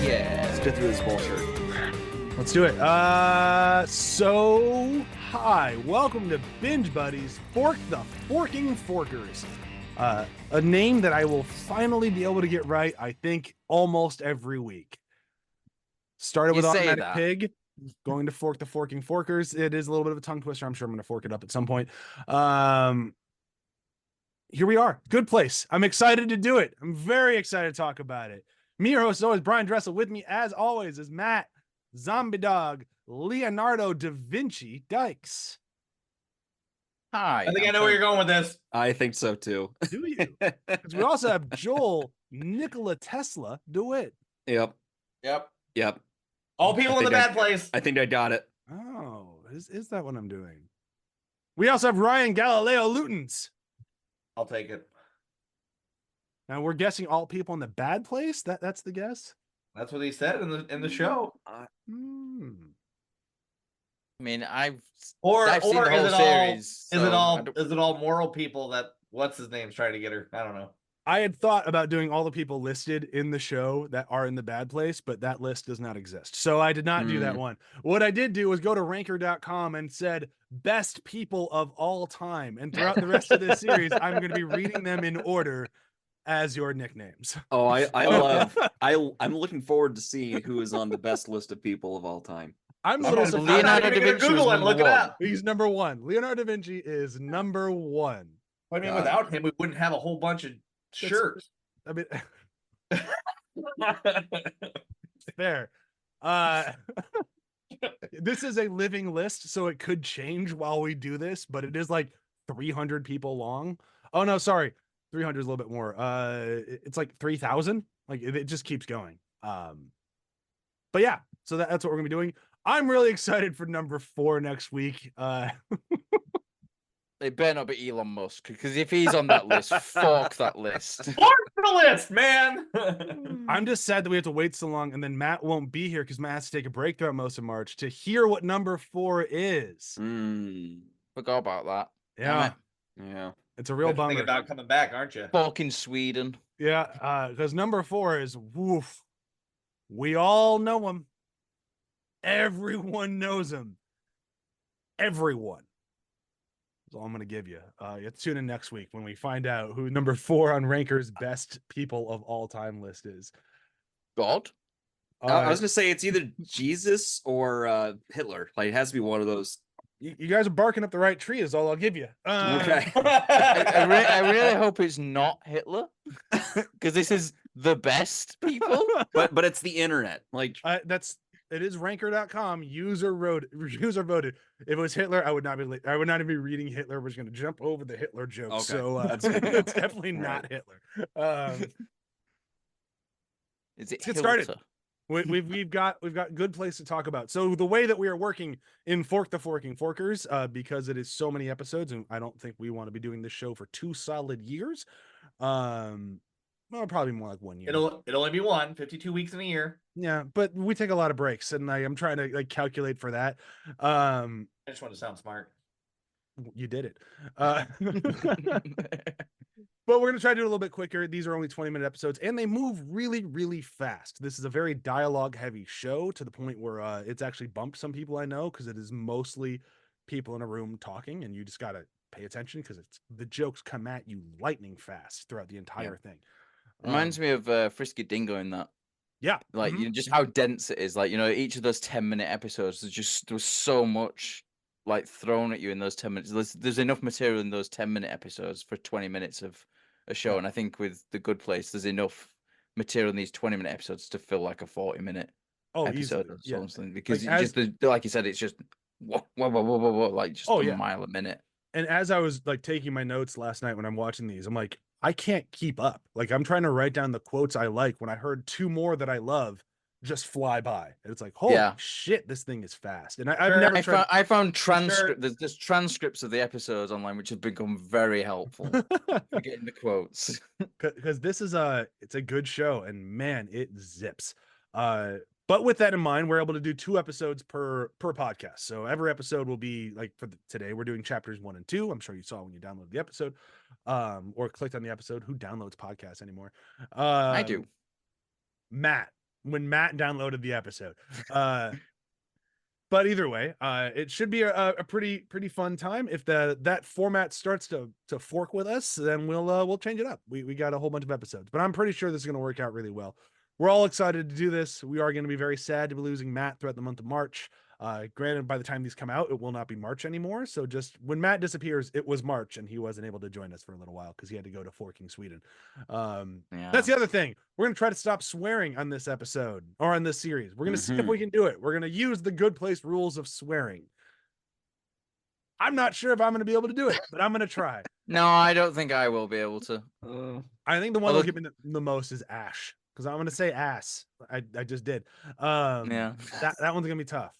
Yeah. Let's get through this bullshit. Let's do it. So hi, welcome to Binge Buddies, Fork the Forking Forkers. A name that I will finally be able to get right, I think, almost every week. Started with Automatic Pig, going to Fork the Forking Forkers. It is a little bit of a tongue twister. I'm sure I'm going to fork it up at some point. Here we are. Good place. I'm excited to do it. I'm very excited to talk about it. Me, your host, always Bryan Dressel. With me, as always, is Matt, Zombie Dog, Leonardo Davinci, Dykes. Hi. I think I know where you're going with this. I think so too. Do you? Because we also have Joel, Nikola Tesla, DeWitte. Yep. All people in the bad place. I think I got it. Oh, is that what I'm doing? We also have Ryan Galileo Lutens. I'll take it. Now we're guessing all people in the bad place. That's the guess. That's what he said in the show. I mean, I've seen Or the is whole it series. is it all moral people that what's his name's trying to get her? I don't know. I had thought about doing all the people listed in the show that are in the bad place, but that list does not exist. So I did not do that one. What I did do was go to ranker.com and said best people of all time. And throughout the rest of this series, I'm going to be reading them in order as your nicknames. Oh, I'm looking forward to seeing who is on the best list of people of all time. I'm a little surprised. surprised. Leonardo da Vinci Google was and look it number up. He's number one. Leonardo da Vinci is number one. I mean, God. without him, we wouldn't have a whole bunch of shirts. I mean, fair. This is a living list, so it could change while we do this, but it is like 300 people long. Oh no, sorry. 300 is a little bit more. It's like 3,000. Like it just keeps going. But yeah, so that's what we're gonna be doing. I'm really excited for number 4 next week. It better not be Elon Musk, because if he's on that list, fuck that list. Fork the list, man. I'm just sad that we have to wait so long, and then Matt won't be here because Matt has to take a break throughout most of March to hear what number 4 is. Forgot about that. Yeah, it's a real You're bummer. thinking about coming back, aren't you? Fucking Sweden. Yeah, because number 4 is woof. We all know him. Everyone knows him. Everyone. That's all I'm gonna give you. You tune in next week when we find out who number 4 on Ranker's best people of all time list is. God. I was gonna say it's either Jesus or Hitler. Like it has to be one of those. You guys are barking up the right tree. Is all I'll give you. Okay. I really hope it's not Hitler, because this is the best people. But it's the internet. Like It is ranker.com. User voted. If it was Hitler, I would not even be reading Hitler. We're just going to jump over the Hitler joke. Okay. So it's definitely not Hitler. Is it Let's get started. Hilter? We've got good place to talk about. So the way that we are working in Fork the Forking Forkers, because it is so many episodes, and I don't think we want to be doing this show for 2 solid years. Well, probably more like 1 year. It'll only be 52 weeks in a year. Yeah, but we take a lot of breaks, and I'm trying to like calculate for that. I just want to sound smart. You did it. But we're going to try to do it a little bit quicker. These are only 20-minute episodes, and they move really, really fast. This is a very dialogue-heavy show to the point where it's actually bumped some people I know because it is mostly people in a room talking, and you just got to pay attention because the jokes come at you lightning fast throughout the entire thing. Reminds me of Frisky Dingo in that. Yeah. Like, you know, just how dense it is. Like, you know, each of those 10-minute episodes, there was so much like thrown at you in those 10 minutes. There's enough material in those 10-minute episodes for 20 minutes of a show. And I think with The Good Place, there's enough material in these 20-minute episodes to fill like a 40-minute episode or something. Because like you said, it's just whoa, like just a mile a minute. And as I was like taking my notes last night when I'm watching these, I'm like, I can't keep up. Like I'm trying to write down the quotes I like when I heard 2 more that I love just fly by. And it's like, holy shit, this thing is fast. And I found there's transcripts of the episodes online, which have become very helpful for getting the quotes. Because this is it's a good show, and man, it zips. But with that in mind, we're able to do 2 episodes per podcast. So every episode will be like today, we're doing chapters 1 and 2. I'm sure you saw when you downloaded the episode, or clicked on the episode. Who downloads podcasts anymore? I do. Matt, when Matt downloaded the episode. But either way, it should be a pretty fun time. If that format starts to fork with us, then we'll change it up. We got a whole bunch of episodes, but I'm pretty sure this is going to work out really well. We're all excited to do this. We are going to be very sad to be losing Matt throughout the month of March. Granted, by the time these come out, it will not be March anymore. So just when Matt disappears, it was March, and he wasn't able to join us for a little while because he had to go to Forking, Sweden. That's the other thing. We're going to try to stop swearing on this episode or on this series. We're going to see if we can do it. We're going to use the Good Place rules of swearing. I'm not sure if I'm going to be able to do it, but I'm going to try. No, I don't think I will be able to. I think the one that'll give me the most is Ash, because I'm going to say ass. I just did. Yeah. That one's going to be tough.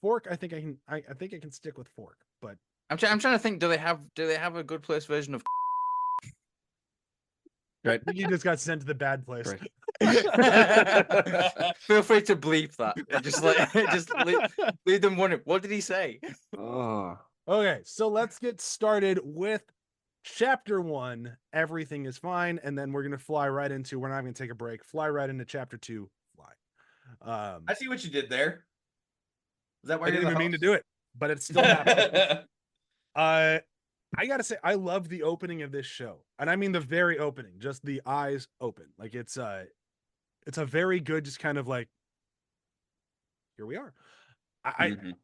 Fork, I think I think I can stick with Fork, but I'm trying to think. Do they have a Good Place version of? Right. you just got sent to the bad place. Right. Feel free to bleep that. Just leave them wondering. What did he say? Oh. Okay, so let's get started with chapter 1. Everything is fine, and then we're gonna fly right into. We're not gonna take a break. Fly right into chapter 2. Fly. I see what you did there. Is that why I you're didn't the even mean to host? do it, but it's still happening. I gotta say, I love the opening of this show, and I mean the very opening, just the eyes open. Like it's a very good, just kind of like, here we are. And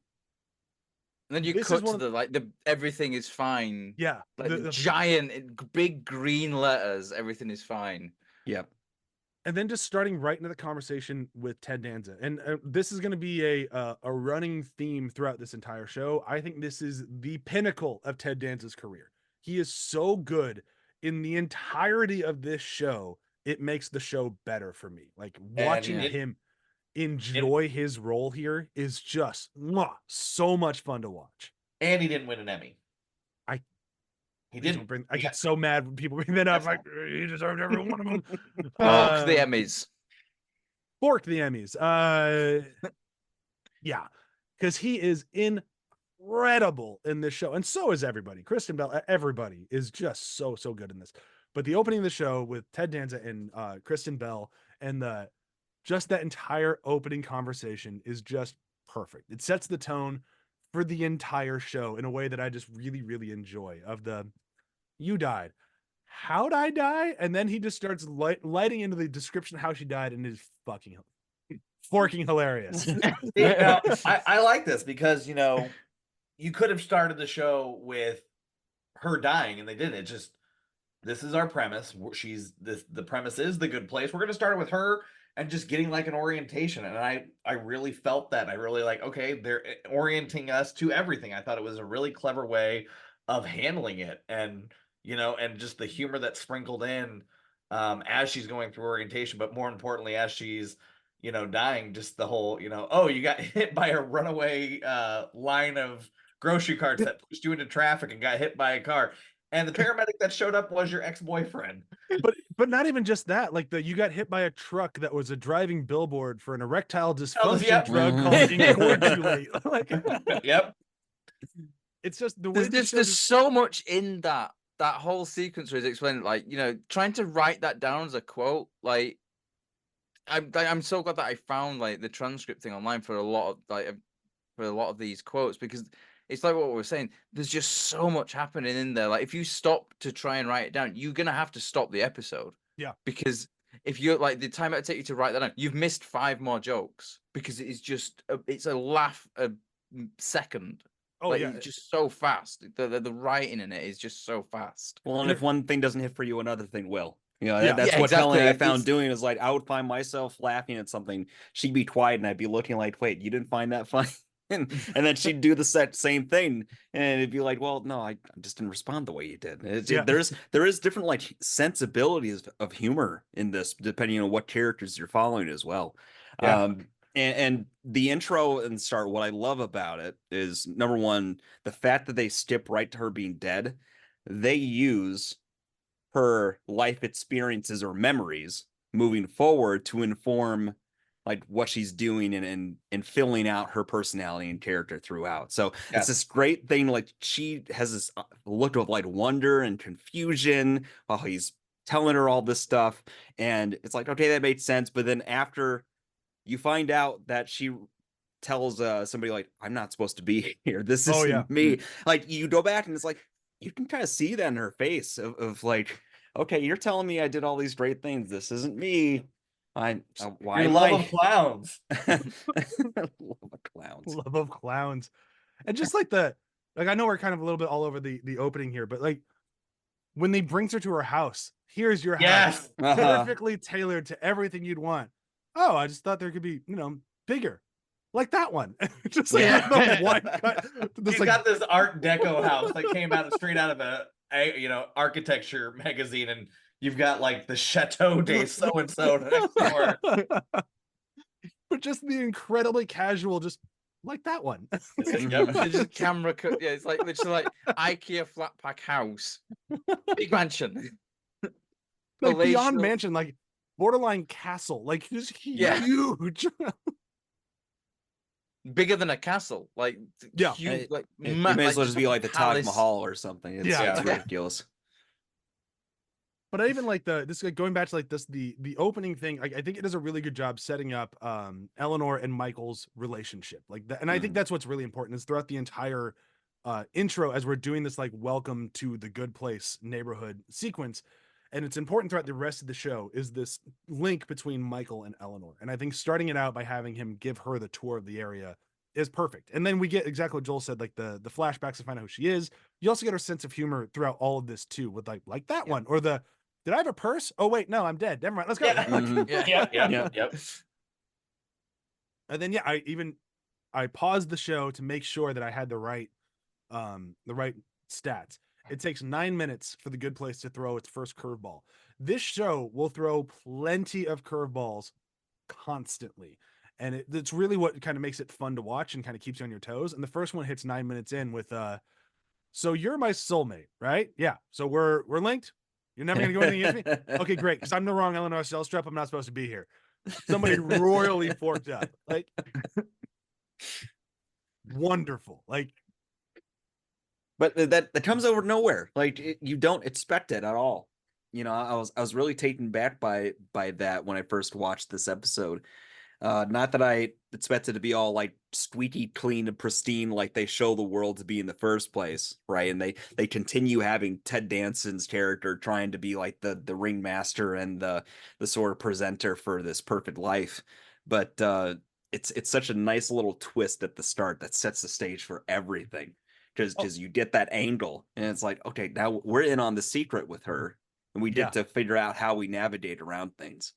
then you This cut is one to of the everything is fine. Yeah, Like the giant, big green letters. Everything is fine. Yep. and then just starting right into the conversation with Ted Danza, and this is going to be a running theme throughout this entire show. I think this is the pinnacle of Ted Danza's career. He is so good in the entirety of this show. It makes the show better for me. Like watching him enjoy his role here is just so much fun to watch. And he didn't win an Emmy. He didn't. I get so mad when people bring that up. Like he deserved every one of them. Fuck the Emmys. Fork the Emmys. Yeah, because he is incredible in this show, and so is everybody. Kristen Bell, everybody is just so good in this. But the opening of the show with Ted Danza and Kristen Bell, and just that entire opening conversation is just perfect. It sets the tone for the entire show in a way that I just really enjoy. Of the, you died. How'd I die? And then he just starts lighting into the description of how she died, and it is fucking forking hilarious. Now, I like this because, you could have started the show with her dying, and they didn't. It just, this is our premise. The premise is the Good Place. We're going to start it with her and just getting like an orientation. And I really felt that. I really like, okay, they're orienting us to everything. I thought it was a really clever way of handling it. And, and just the humor that's sprinkled in as she's going through orientation, but more importantly, as she's, dying, just the whole, oh, you got hit by a runaway line of grocery carts that pushed you into traffic and got hit by a car. And the paramedic that showed up was your ex-boyfriend. But not even just that. Like you got hit by a truck that was a driving billboard for an erectile dysfunction drug called Incortulate. Like, yep. It's just the way There's so much in that whole sequence where he's explaining, like, trying to write that down as a quote. Like, I'm so glad that I found like the transcript thing online for a lot of these quotes, because it's like what we were saying. There's just so much happening in there. Like, if you stop to try and write it down, you're gonna have to stop the episode. Yeah. Because if you're like, the time it take you to write that down, you've missed 5 more jokes, because it is just it's a laugh a second. Oh, like, yeah. it's just so fast. The writing in it is just so fast. Well, and if one thing doesn't hit for you, another thing will. Yeah. That's Yeah, what exactly. Helen I found doing is like, I would find myself laughing at something. She'd be quiet, and I'd be looking like, wait, you didn't find that funny? and then she'd do the same thing, and it'd be like, well, no, I just didn't respond the way you did. There is different like sensibilities of humor in this, depending on what characters you're following as well. Yeah. And the intro and start, what I love about it is, number one, the fact that they skip right to her being dead. They use her life experiences or memories moving forward to inform like what she's doing and filling out her personality and character throughout. So it's this great thing. Like, she has this look of like wonder and confusion while he's telling her all this stuff. And it's like, okay, that made sense. But then after you find out that she tells somebody like, I'm not supposed to be here. This isn't yeah. me. Like, you go back and it's like, you can kind of see that in her face of like, okay, you're telling me I did all these great things. This isn't me. Why Your am love I? of clowns. Love of clowns. Love of clowns. And just like I know we're kind of a little bit all over the opening here, but like when they brings her to her house, here's your house, Yes. perfectly tailored to everything you'd want. Oh, I just thought there could be, bigger, like that one. Just like Yeah. the one cut. He's got this Art Deco house that came out straight out of a architecture magazine, and you've got like the Chateau de so and so next door. But just the incredibly casual, just like that one. Yep. It's just camera cut. Yeah, it's like literally like IKEA flat pack house, big mansion, Like beyond palatial. mansion, like borderline castle, like just Yeah. huge. bigger than a castle. Like Yeah. huge, like It may as well just be like the Taj palace. Mahal or something. It's, Yeah. it's ridiculous. But I even like going back to like the opening thing. I think it does a really good job setting up Eleanor and Michael's relationship, like that. And I think that's what's really important is throughout the entire intro as we're doing this like welcome to the good place neighborhood sequence. And it's important throughout the rest of the show is this link between Michael and Eleanor. And I think starting it out by having him give her the tour of the area is perfect. And then we get exactly what Joel said, like the flashbacks to find out who she is. You also get her sense of humor throughout all of this too, with like that one or did I have a purse? Oh wait, no, I'm dead. Never mind. Let's go. Yeah. Mhm. Yep. And then I paused the show to make sure that I had the right stats. It takes 9 minutes for the good place to throw its first curveball. This show will throw plenty of curveballs constantly. And it's really what kind of makes it fun to watch and kind of keeps you on your toes. And the first one hits 9 minutes in with so you're my soulmate, right? Yeah. So we're linked. You're never gonna go anything against me? Okay, great. Because I'm the wrong Eleanor Selstrap. I'm not supposed to be here. Somebody royally forked up. Like wonderful. Like, But that comes over nowhere. Like you don't expect it at all. I was really taken back by that when I first watched this episode. Not that I expected to be all like squeaky clean and pristine like they show the world to be in the first place, right? And they continue having Ted Danson's character trying to be like the ringmaster and the sort of presenter for this perfect life. But it's such a nice little twist at the start that sets the stage for everything. Because you get that angle and it's like, okay, now we're in on the secret with her and we get to figure out how we navigate around things.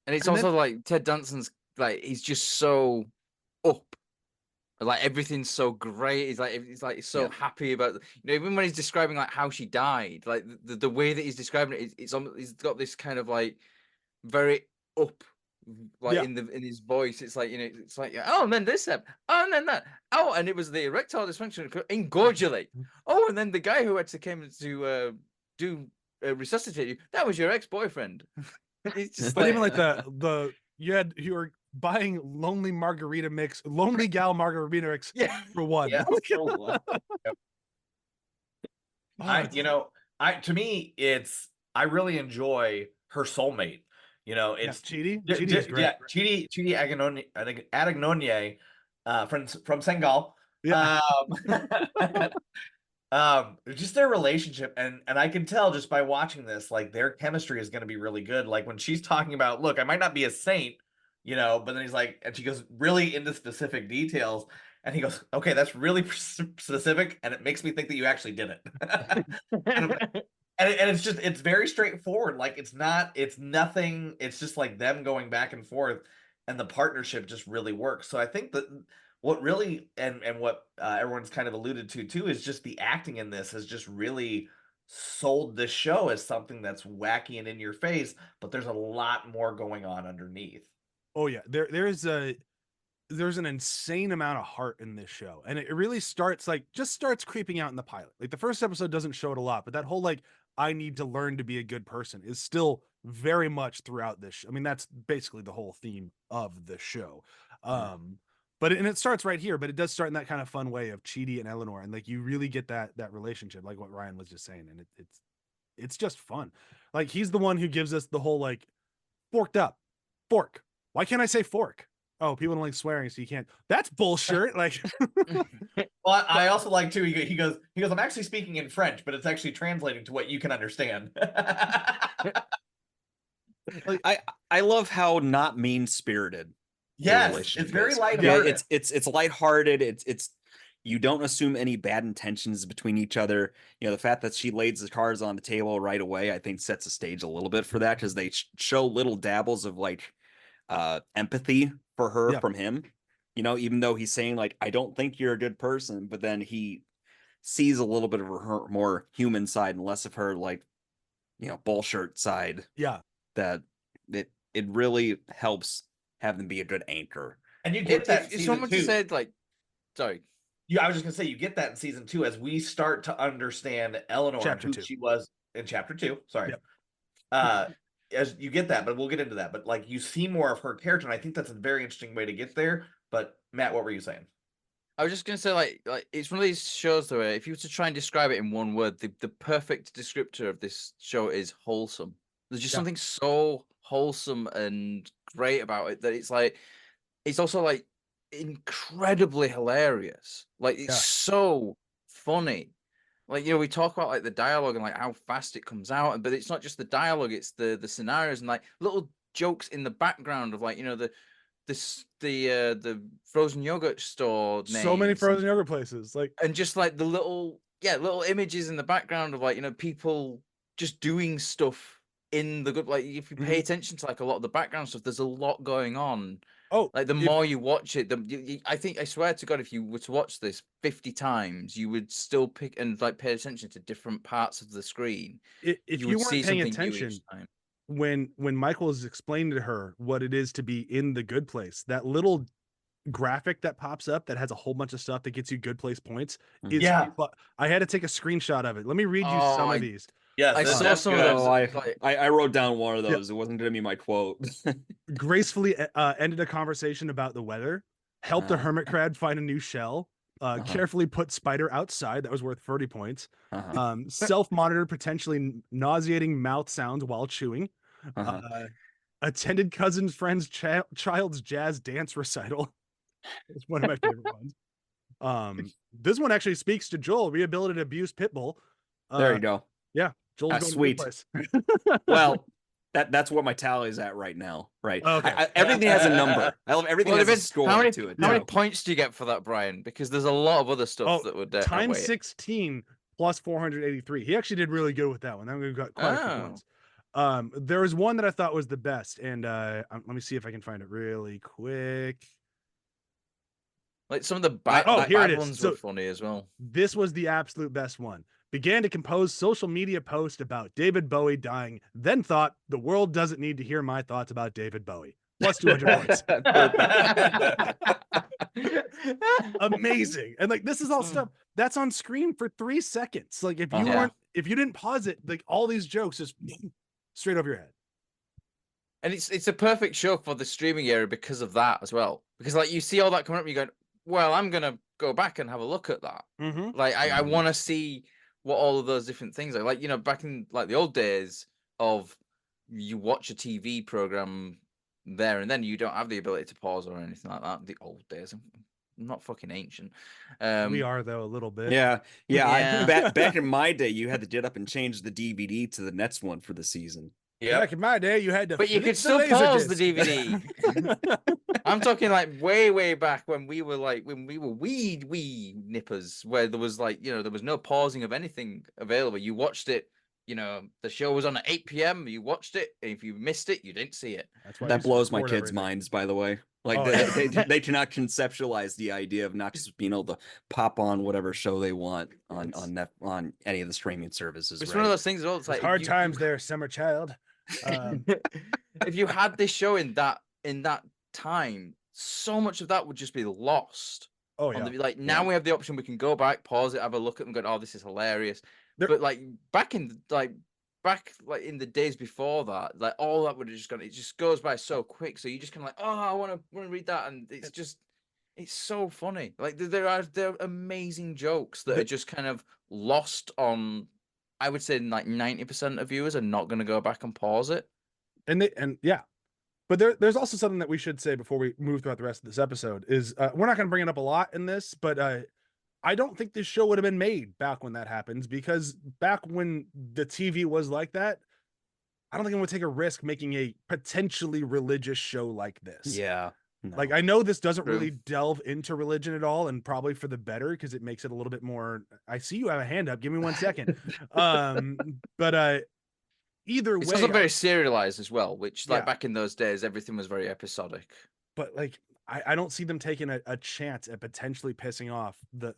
And it's also like Ted Danson's like he's just so up, like everything's so great. He's so happy about even when he's describing like how she died, like the way that he's describing it, he's got this kind of like very up, like in his voice. It's like it's like oh, and then this step, oh, and then that, oh, and it was the erectile dysfunction ingorgulate. Oh, and then the guy who actually came to resuscitate you, that was your ex-boyfriend. It's just but even like you were buying lonely gal margarita mix for one. Yeah. To me, I really enjoy her soulmate. It's Chidi. Chidi's great. Chidi Adagnonier, from Senegal. Yeah. Just their relationship, and I can tell just by watching this, like their chemistry is going to be really good. Like when she's talking about, look, I might not be a saint, but then he's like, and she goes really into specific details, and he goes, okay, that's really specific, and it makes me think that you actually did it. and it's very straightforward. Like it's nothing. It's just like them going back and forth, and the partnership just really works. So I think that what really and what everyone's kind of alluded to too is just the acting in this has just really sold this show as something that's wacky and in your face, but there's a lot more going on underneath. Oh yeah, there's an insane amount of heart in this show, and it really starts creeping out in the pilot. Like the first episode doesn't show it a lot, but that whole like I need to learn to be a good person is still very much throughout this show. I mean, that's basically the whole theme of the show. But it starts right here, but it does start in that kind of fun way of Chidi and Eleanor, and like you really get that relationship, like what Ryan was just saying, and it's just fun. Like he's the one who gives us the whole like fork. Why can't I say fork? oh, people don't like swearing, so you can't. That's bullshit. Like, Well, I also like too. He goes. I'm actually speaking in French, but it's actually translating to what you can understand. I love how not mean spirited. Yes, it's very Yeah, lighthearted. it's lighthearted. It's you don't assume any bad intentions between each other. You know, the fact that she lays the cards on the table right away, I think sets the stage a little bit for that because they show little dabbles of like empathy for her Yeah. from him. You know, even though he's saying like, I don't think you're a good person, but then he sees a little bit of her more human side and less of her like, you know, bullshit side. yeah, That it really helps have them be a good anchor. And you get that in If season someone 2. said like, sorry, Yeah, I was just gonna say you get that in season 2 as we start to understand Eleanor and Chapter who 2. she was in chapter 2. Sorry. Yep. As you get that, but we'll get into that. But like you see more of her character, and I think that's a very interesting way to get there. But Matt, what were you saying? I was just gonna say like it's one of these shows though. If you were to try and describe it in one word, the perfect descriptor of this show is wholesome. There's just Yeah. something so wholesome and great about it that it's also like incredibly hilarious. Like it's Yeah. so funny. Like, you know, we talk about like the dialogue and like how fast it comes out, but it's not just the dialogue, it's the scenarios and like little jokes in the background of like, you know, the frozen yogurt store So many names frozen yogurt places. Like, and just like the little images in the background of like, you know, people just doing stuff in the good, like if you pay attention to like a lot of the background stuff, there's a lot going on. oh, Like the if- more you watch it, I swear to God, if you were to watch this 50 times, you would still pick and like pay attention to different parts of the screen. if you would weren't see paying something new attention each time. when Michael is explaining to her what it is to be in the good place, that little graphic that pops up that has a whole bunch of stuff that gets you good place points is Yeah. I had to take a screenshot of it. Let me read you Oh, some of these. Yes, I saw that's some of good. those. Oh, I wrote down one of those. It wasn't going to be my quote. Gracefully ended a conversation about the weather, helped a hermit crab find a new shell, carefully put spider outside, that was worth 30 points, self-monitored potentially nauseating mouth sounds while chewing, attended cousin's friend's child's jazz dance recital. It's one of my favorite ones. This one actually speaks to Joel, rehabilitated abused pit bull. There you go. Yeah, Joel's going Sweet. to the place. Well, that's what my tally is at right now. Right. Okay. Everything has a number. I love everything Well, has a depends- score how many, to it. How many points do you get for that, Brian? Because there's a lot of other stuff that would times outweigh it. 16 plus 483. He actually did really good with that one. We've got quite a few ones. There was one that I thought was the best, and let me see if I can find it really quick. Like some of the bad ones were funny as well. This was the absolute best one. Began to compose social media post about David Bowie dying, then thought the world doesn't need to hear my thoughts about David Bowie. Plus 200 points. Amazing. And like this is all stuff that's on screen for 3 seconds. Like if you didn't pause it, like all these jokes just straight over your head. And it's a perfect show for the streaming era because of that as well. Because like you see all that coming up, you go, well, I'm gonna go back and have a look at that. Like I want to see what all of those different things are. Like, you know, back in like the old days of you watch a TV program there and then you don't have the ability to pause or anything like that. The old days. I'm not fucking ancient. We are though a little bit. Yeah. Back in my day, you had to get up and change the DVD to the next one for the season. Yeah, back in my day, you had to. But you could still pause the DVD. I'm talking like way back when we were wee nippers, where there was like, you know, there was no pausing of anything available. You watched it, you know, the show was on at 8 p.m. You watched it, and if you missed it, you didn't see it. That blows my kids' minds, by the way. Like they cannot conceptualize the idea of not just being able to pop on whatever show they want on any of the streaming services. It's one of those things. It's like hard times there, summer child. If you had this show in that time, so much of that would just be lost. Oh yeah. Now we have the option, we can go back, pause it, have a look at them, and go, oh, this is hilarious. But like back in the days before that, like all that would have just gone. It just goes by so quick. So you just kind of like, oh, I want to read that, and it's so funny. Like there are amazing jokes that are just kind of lost on. I would say like 90% of viewers are not going to go back and pause it. And But there's also something that we should say before we move throughout the rest of this episode is we're not going to bring it up a lot in this, but I don't think this show would have been made back when that happens, because back when the TV was like that, I don't think I would take a risk making a potentially religious show like this. Yeah. Like, I know this doesn't really delve into religion at all, and probably for the better, because it makes it a little bit more. I see you have a hand up. Give me 1 second. But either It's way, also very serialized as well, which like Yeah. back in those days, everything was very episodic. but like I don't see them taking a chance at potentially pissing off the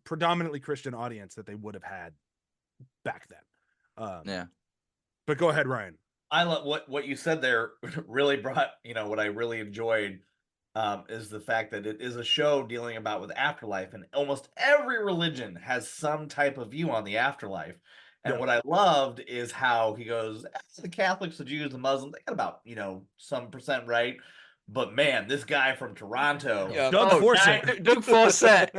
predominantly Christian audience that they would have had back then. Yeah. But go ahead, Ryan. I love what you said there. Really brought, what I really enjoyed is the fact that it is a show dealing about with afterlife, and almost every religion has some type of view on the afterlife. And Yeah. what I loved is how he goes, the Catholics, the Jews, the Muslims, they got about some percent right. But man, this guy from Toronto, Yeah. Doug Forsett. Doug Forsett.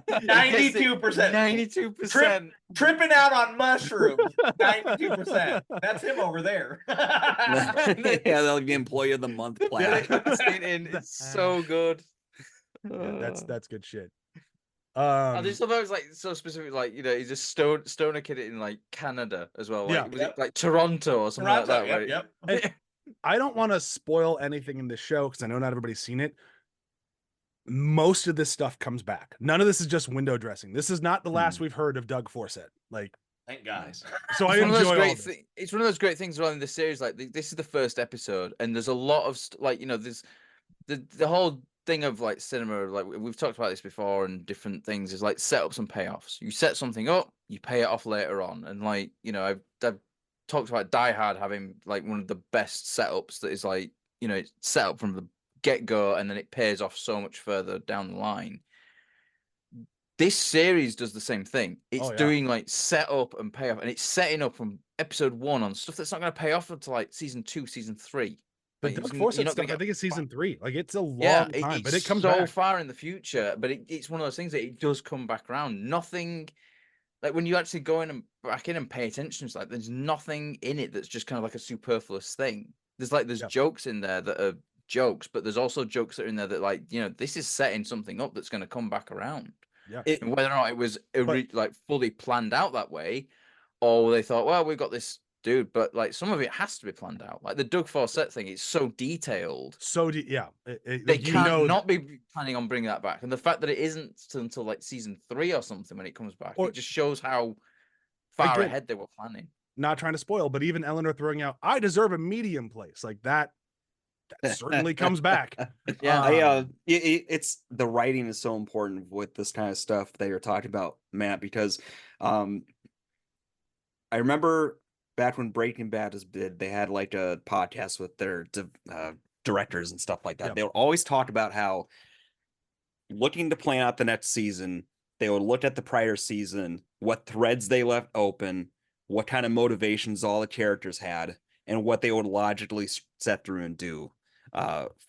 92%. 92%. Tripping out on mushrooms, 92%. That's him over there. Yeah, they'll be Employee of the Month plaque. It's so good. Yeah, that's good shit. I just thought that was like so specific, like he's a stoner kid in like Canada as well. Like, Yeah. was it like Toronto or something like that? Yep. I don't want to spoil anything in the show because I know not everybody's seen it. Most of this stuff comes back. None of this is just window dressing. This is not the last we've heard of Doug Forsett. Like, Thank God. so I It's one of those enjoy all great this. it's one of those great things around in the series. Like this is the first episode, and there's a lot of there's the whole thing of like cinema. Like we've talked about this before, and different things is like setups and payoffs. You set something up, you pay it off later on, and like I've talked about Die Hard having like one of the best setups that is like it's set up from the get-go, and then it pays off so much further down the line. This series does the same thing. It's doing like setup and payoff, and it's setting up from episode 1 on stuff that's not going to pay off until like season 2, season 3. The Like, Doug you're Forsett not stuff, gonna I think it's season 3. Like, it's a long time, but it's it comes so back. far in the future. But it's one of those things that it does come back around. Nothing like when you actually go in and back in and pay attention, it's like there's nothing in it that's just kind of like a superfluous thing. There's jokes in there that are jokes, but there's also jokes that are in there that like this is setting something up that's going to come back around. Yeah. And whether or not it was like fully planned out that way, or they thought, well, we've got this dude, but like some of it has to be planned out. Like the Doug Forsett thing, it's so detailed. They can't not be planning on bringing that back. And the fact that it isn't until like season 3 or something when it comes back, it just shows how far ahead they were planning. Not trying to spoil, but even Eleanor throwing out, I deserve a medium place, like that certainly comes back. Yeah. It's the writing is so important with this kind of stuff that you're talking about, Matt, because I remember back when Breaking Bad was big, they had like a podcast with their directors and stuff like that. They would always talk about how looking to plan out the next season, they would look at the prior season, what threads they left open, what kind of motivations all the characters had, and what they would logically set through and do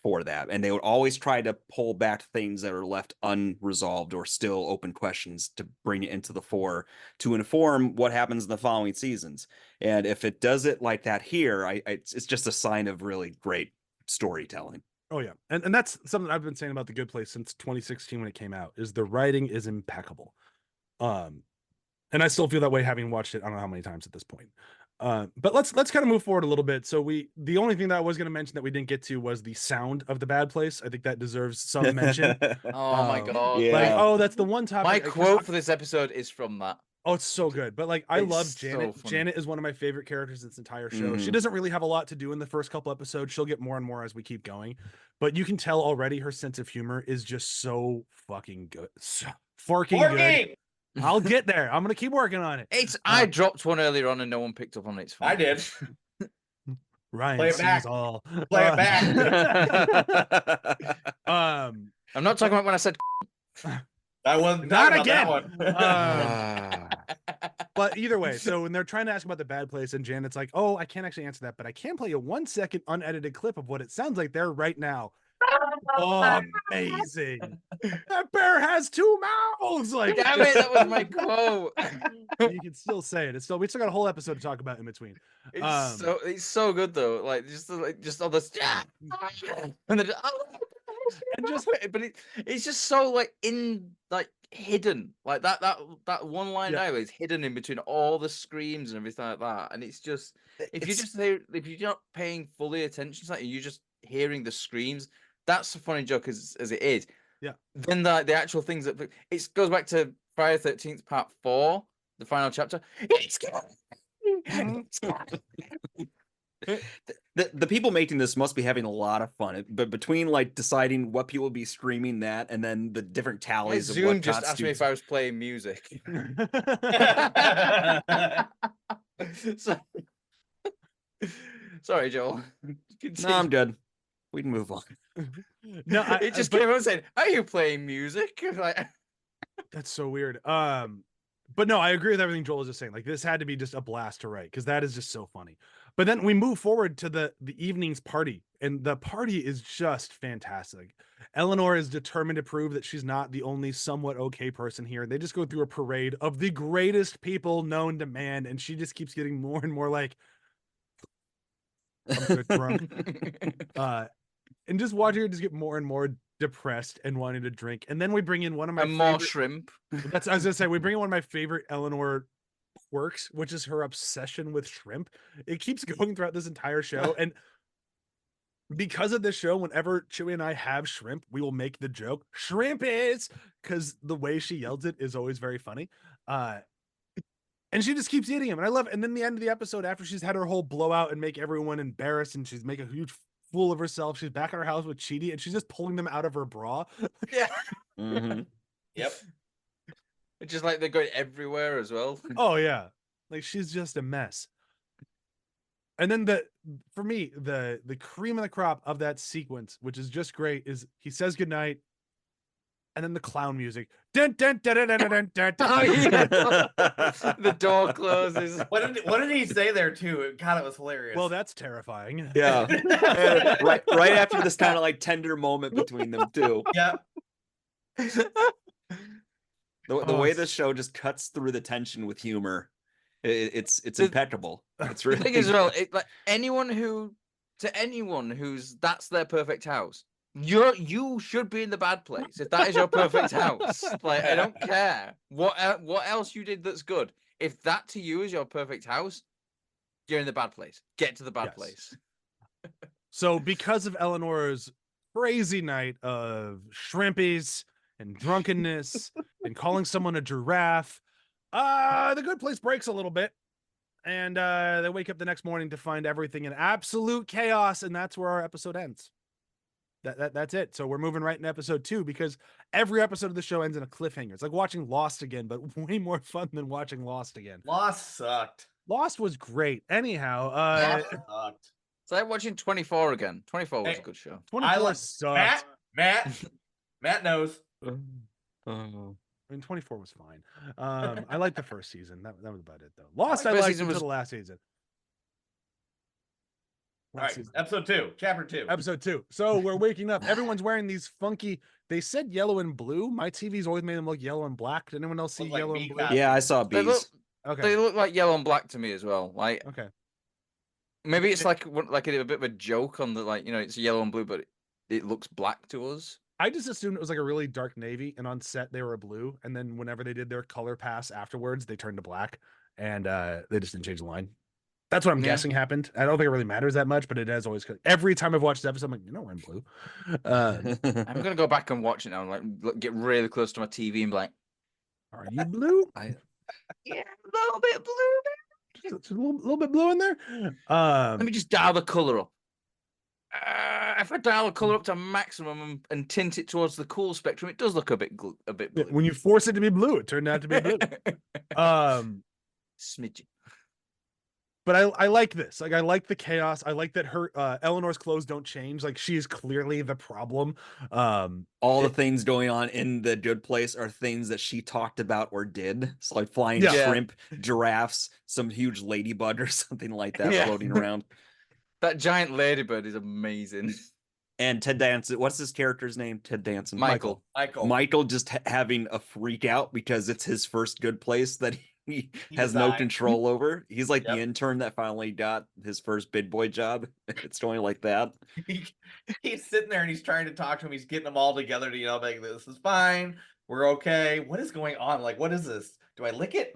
for that. And they would always try to pull back things that are left unresolved or still open questions to bring it into the fore to inform what happens in the following seasons. And if it does it like that here, it's just a sign of really great storytelling. Oh yeah. And that's something I've been saying about The Good Place since 2016 when it came out, is the writing is impeccable. And I still feel that way having watched it I don't know how many times at this point. But let's kind of move forward a little bit. So the only thing that I was going to mention that we didn't get to was the sound of The Bad Place. I think that deserves some mention. Oh my god. Yeah. Like, that's the one topic. My quote for this episode is from that. Oh, it's so good. But like, I love Janet. So Janet is one of my favorite characters in this entire show. She doesn't really have a lot to do in the first couple episodes. She'll get more and more as we keep going. But you can tell already her sense of humor is just so fucking good. So fucking good. I'll get there. I'm gonna keep working on it. I dropped one earlier on and no one picked up on it. It's fine. I did. Ryan Play it sees back. all. Play it back. I'm not talking about when I said I wasn't Not talking about again. that one. But either way, so when they're trying to ask about The Bad Place, and Janet's like, "Oh, I can't actually answer that, but I can play a 1-second unedited clip of what it sounds like there right now." Oh, amazing. That bear has two mouths. Like, Damn it, that was my quote. you can still say it. It's still, we still got a whole episode to talk about in between. It's so good though. Like just all this and then And just but it's just so like hidden. Like that one line Yeah. dialogue is hidden in between all the screams and everything like that. And it's just if you're not paying fully attention to that, and you're just hearing the screams, that's a funny joke as it is. Yeah. Then the actual things that it goes back to Friday the 13th Part 4, the final chapter. It's The people making this must be having a lot of fun, but between like deciding what people will be screaming that and then the different tallies of Zoom what just asked me if constitutes- I was playing music. So, sorry, Joel. No, Continue. I'm good. We can move on. no, It just came out saying, "Are you playing music?" Like, that's so weird. But no, I agree with everything Joel was just saying. Like, this had to be just a blast to write because that is just so funny. But then we move forward to the evening's party, and the party is just fantastic. Eleanor is determined to prove that she's not the only somewhat okay person here. They just go through a parade of the greatest people known to man, and she just keeps getting more and more like, I'm good drunk. And just watching her just get more and more depressed and wanting to drink. And then we bring in one of my and more favorite, shrimp. that's I was gonna say, we bring in one of my favorite Eleanor quirks, which is her obsession with shrimp. It keeps going throughout this entire show. And because of this show, whenever Chewie and I have shrimp, we will make the joke, shrimp is, because the way she yells it is always very funny. And she just keeps eating them. And I love it. And then the end of the episode, after she's had her whole blowout and make everyone embarrassed and she's make a huge fool of herself, she's back at her house with Chidi and she's just pulling them out of her bra. Yeah. Mhm. Yep. It's just like they're going everywhere as well. Oh yeah. Like she's just a mess. And then for me, the cream of the crop of that sequence, which is just great, is he says goodnight, and then the clown music. Dun, dun, dun, dun, dun, dun, dun, dun. Oh, yeah. The door closes. What did he say there too? God, it was hilarious. Well, that's terrifying. Yeah. And right after this kind of like tender moment between them too. yeah. The way this show just cuts through the tension with humor, it's impeccable. It's The really thing is, well, like anyone who's that's their perfect house. You should be in the bad place if that is your perfect house. Like, I don't care what else you did that's good. If that to you is your perfect house, you're in the bad place. Get to the bad Yes. place. So because of Eleanor's crazy night of shrimpies and drunkenness and calling someone a giraffe, the good place breaks a little bit. And they wake up the next morning to find everything in absolute chaos, and that's where our episode ends. That's it. So we're moving right into episode 2 because every episode of the show ends in a cliffhanger. It's like watching Lost again, but way more fun than watching Lost again. Lost sucked. Lost was great. Anyhow, Lost sucked. It's like watching 24 again. 24 was Hey, a good show. 24 sucked. Matt knows. I mean, 24 was fine. I liked the first season. That was about it, though. Lost, I First liked season until was- the last season. All right, episode 2, chapter 2. Episode 2. So we're waking up. Everyone's wearing these funky. They said yellow and blue. My TV's always made them look yellow and black. Did anyone else see Look like yellow bee and blue? costumes. Yeah, I saw They look, bees. Okay. they look like yellow and black to me as well. Like Okay. maybe it's like a bit of a joke on the it's yellow and blue, but it looks black to us. I just assumed it was like a really dark navy, and on set they were blue. And then whenever they did their color pass afterwards, they turned to black, and they just didn't change the line. That's what I'm Yeah. guessing happened. I don't think it really matters that much, but it has always. Every time I've watched this episode, I'm like, we're in blue. I'm gonna go back and watch it now and get really close to my TV and be like, Are you blue? yeah, a little bit blue. Just a little bit blue in there. Let me just dial the color up. If I dial the color up to maximum and tint it towards the cool spectrum, it does look a bit blue. When you force it to be blue, it turned out to be blue. Smidgen. But I like this. Like, I like the chaos. I like that her Eleanor's clothes don't change. Like, she is clearly the problem. All the things going on in the good place are things that she talked about or did. So like flying Yeah. shrimp, giraffes, some huge ladybug or something like that Yeah. floating around. That giant ladybird is amazing. And Ted Danson, what's his character's name? Ted Danson. Michael. Michael just having a freak out because it's his first good place that he has no resigned. control over. He's like the Yep. intern that finally got his first big boy job. It's going like that. He's sitting there and he's trying to talk to him. He's getting them all together to, like, this is fine. We're okay. What is going on? Like, what is this? Do I lick it?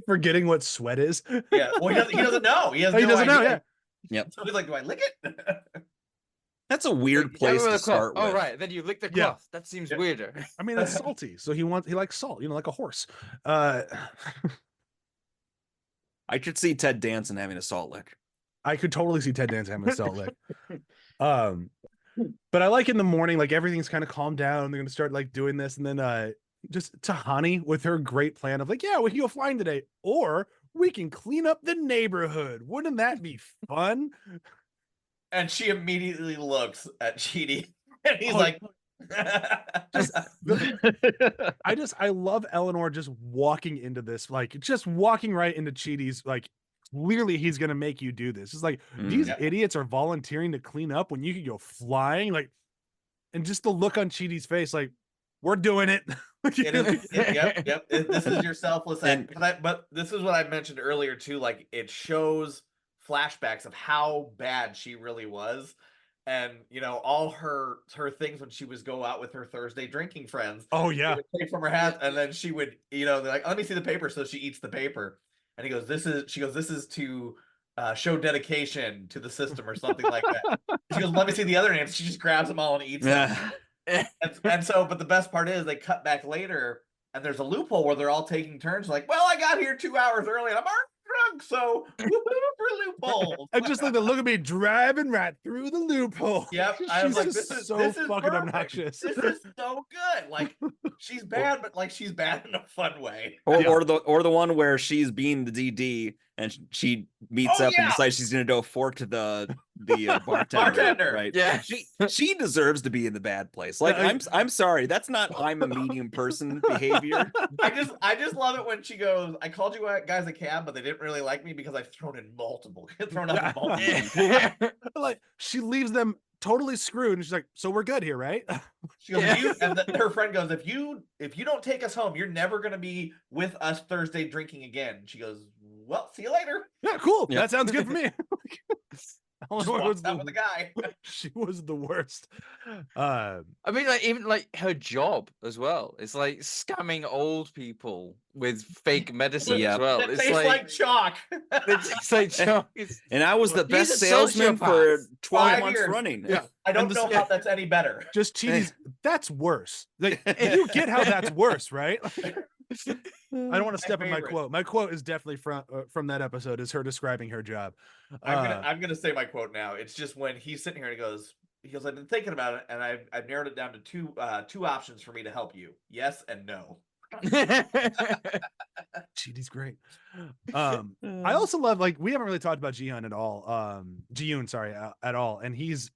Forgetting what sweat is. Yeah. Well, he doesn't know. He has He no doesn't know. idea. Yeah. Yep. So he's like, do I lick it? That's a weird place to start with. Oh, right. Then you lick the Yeah. cloth. That seems Yeah. weirder. I mean, it's salty, so he likes salt. Like a horse. I could see Ted Danson having a salt lick. I could totally see Ted Danson having a salt lick. But I like in the morning, like everything's kind of calmed down. They're gonna start like doing this, and then just Tahani with her great plan of like, yeah, we can go flying today, or we can clean up the neighborhood. Wouldn't that be fun? And she immediately looks at Chidi and he's Oh, like, I love Eleanor just walking into this, like just walking right into Chidi's, like clearly he's gonna make you do this. It's like these Yeah. idiots are volunteering to clean up when you could go flying, like, and just the look on Chidi's face, like, we're doing it. Yep. This is your selfless act. And- But this is what I mentioned earlier too. Like, it shows flashbacks of how bad she really was, and all her things when she was go out with her Thursday drinking friends. Oh She yeah. would take from her hat, and then she would, they're like, let me see the paper. So she eats the paper, and he goes, this is to show dedication to the system or something like that. She goes, let me see the other names. She just grabs them all and eats them. And so, but the best part is they cut back later, and there's a loophole where they're all taking turns. Like, well, I got here 2 hours early, and I'm already drunk, so woohoo for loopholes. I just like to look at me driving right through the loophole. Yep, I She's was like, just this is so fucking perfect. obnoxious. This is so good. Like, she's bad, but like she's bad in a fun way. Or the one where she's being the DD and she meets Oh, up and yeah. decides she's gonna go fork to the bartender. Bartender. Right? Yeah. She deserves to be in the bad place. Like, Yeah, I'm sorry, that's not I'm a medium person behavior. I just love it when she goes, I called you guys a cab, but they didn't really like me because I've thrown up multiple. Like she leaves them totally screwed, and she's like, "So we're good here, right?" She goes, her friend goes, if you don't take us home, you're never gonna be with us Thursday drinking again. She goes, well, see you later. Yeah, cool. Yep. That sounds good for me. Just walks out with the guy. She was the worst. I mean, like even like her job as well. It's like scamming old people with fake medicine Yeah. as well. That It's tastes like chalk. it tastes like junk. And I was the He's best a salesman for sociopath. 12 5 months years. running. Yeah. I don't And know this- how that's any better. Just cheaties. That's worse. Like you get how that's worse, right? I don't want to step in my favorite. quote. My quote is definitely from that episode. Is her describing her job. I'm gonna say my quote now. It's just when he's sitting here and he goes, I've been thinking about it, and I've narrowed it down to two options for me to help you. Yes and no. Cheaty's great. I also love, like, we haven't really talked about Jihyun at all. Ji-yoon, sorry, at all, and he's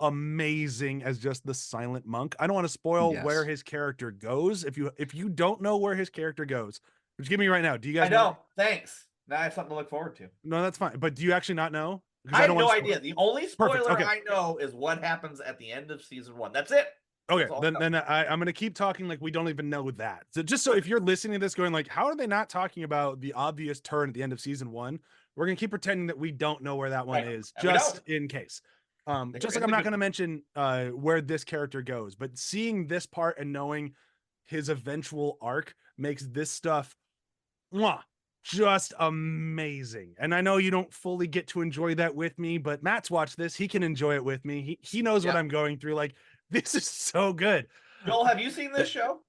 amazing as just the silent monk. I don't want to spoil where his character goes. If you don't know where his character goes, just give me right now. Do you guys I know. Thanks. Now I have something to look forward to. No, that's fine. But do you actually not know? 'Cause I have don't no wanna spoil- idea. The only spoiler Perfect, okay. I know is what happens at the end of season 1. That's it. Okay, That's all then I'm gonna keep talking like we don't even know that. So just so if you're listening to this going like, how are they not talking about the obvious turn at the end of season 1? We're gonna keep pretending that we don't know where that one Right, is, and we just don't. in case. we're Just in like I'm the not good- gonna mention where this character goes, but seeing this part and knowing his eventual arc makes this stuff just amazing. And I know you don't fully get to enjoy that with me, but Matt's watched this. He can enjoy it with me. He knows what Yeah. I'm going through. Like, this is so good. Joel, have you seen this show?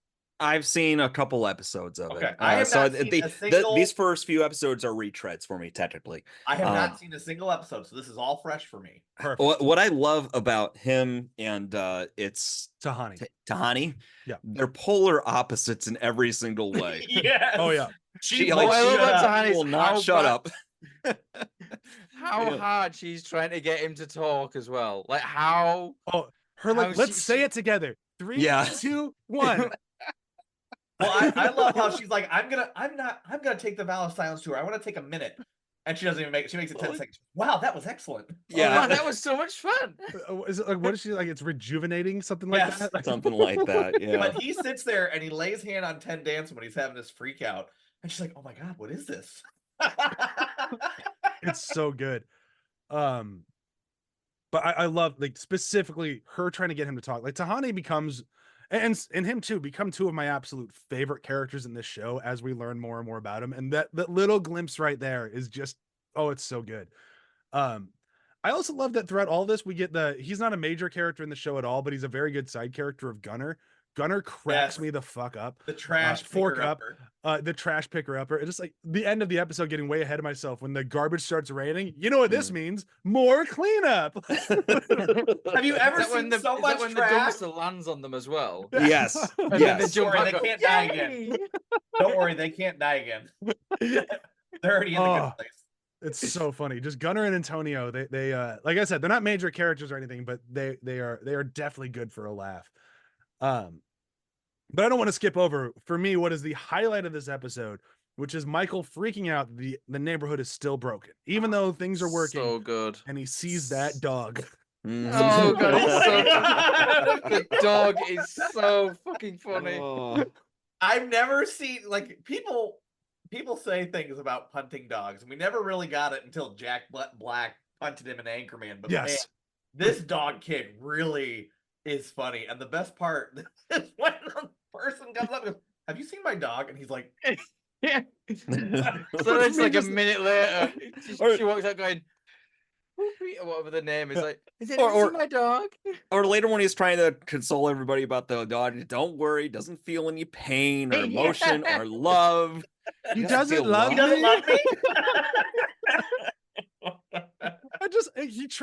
I've seen a couple episodes of Okay, it. I have so not seen a single- these first few episodes are retreads for me, technically. I have Um, not seen a single episode, so this is all fresh for me. Perfect. What I love about him and it's Tahani. Tahani, Yeah. they're polar opposites in every single way. Yes. Oh yeah. She What like I love shut about up, Tahani is will not how shut bad- up. How Yeah. hard she's trying to get him to talk as well. Like how Oh, her like, How let's she- say she- it together. 3, Yeah. 2, 1. Well, I love how she's like, I'm gonna take the vow of silence to her. I want to take a minute. And she doesn't even make it. She makes it 10 seconds. Wow, that was excellent. Yeah, that was so much fun. Is it like, what is she like? It's rejuvenating, something like Yes. that. Something like that. Yeah. But he sits there and he lays hand on 10 dancing when he's having this freak out. And she's like, oh my God, what is this? It's so good. But I love like specifically her trying to get him to talk. Like Tahani becomes and him too become two of my absolute favorite characters in this show as we learn more and more about him. And that little glimpse right there is just, oh, it's so good. I also love that throughout all this we get he's not a major character in the show at all, but he's a very good side character of Gunner. Gunner cracks me the fuck up. The trash fork up, picker-upper. the trash picker upper. It's just like the end of the episode, getting way ahead of myself. When the garbage starts raining, you know what this means? More cleanup. Have you ever seen so much when trash? the dumpster lands on them as well? Yes. And then Yes. they jump Don't worry, back they up. can't die again. Don't worry, they can't die again. They're already in the good place. It's so funny. Just Gunner and Antonio. They like I said, they're not major characters or anything, but they are definitely good for a laugh. But I don't want to skip over, for me, what is the highlight of this episode, which is Michael freaking out the neighborhood is still broken, even though things are working. So good. And he sees that dog. Oh god, it's so the dog is so fucking funny. Oh. I've never seen like people say things about punting dogs, and we never really got it until Jack Black punted him in Anchorman. But Yes. man, this dog kick really is funny. And the best part is when the person comes up and goes, have you seen my dog? And he's like, Yeah. So it's like a minute later, she walks out going, "Whoopie," or whatever the name is. Like, is it Or- my dog? Or later when he's trying to console everybody about the dog, don't worry, doesn't feel any pain or emotion or love. He doesn't doesn't feel love he me. doesn't love me? I just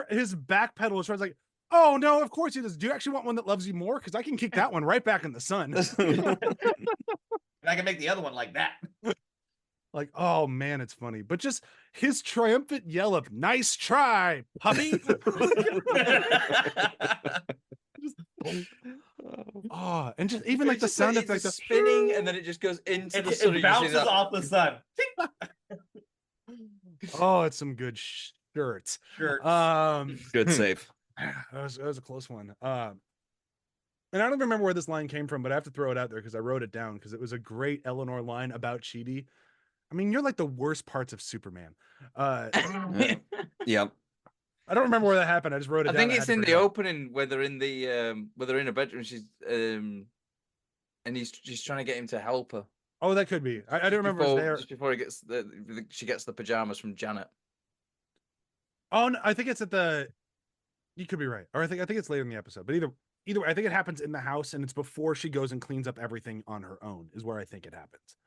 his back pedal is like, oh no, of course he does. Do you actually want one that loves you more? Because I can kick that one right back in the sun. And I can make the other one like that. Like, oh man, it's funny. But just his triumphant yell of "Nice try, puppy!" Oh, and just even like the sound effect of spinning, and then it just goes into the sun. It bounces off the sun. oh, it's some good shirts. Sure. Good save. That was a close one. And I don't remember where this line came from, but I have to throw it out there because I wrote it down because it was a great Eleanor line about Chidi. I mean, you're like the worst parts of Superman. Yep. I don't remember where that happened. I just wrote it I down. think had it's to in bring the it up. opening where they're in a bedroom. And she's trying to get him to help her. Oh, that could be. I don't remember. It was there. Just before she gets the pajamas from Janet. Oh, no, I think it's at the. You could be right, or I think it's later in the episode. But either way, I think it happens in the house, and it's before she goes and cleans up everything on her own. Is where I think it happens.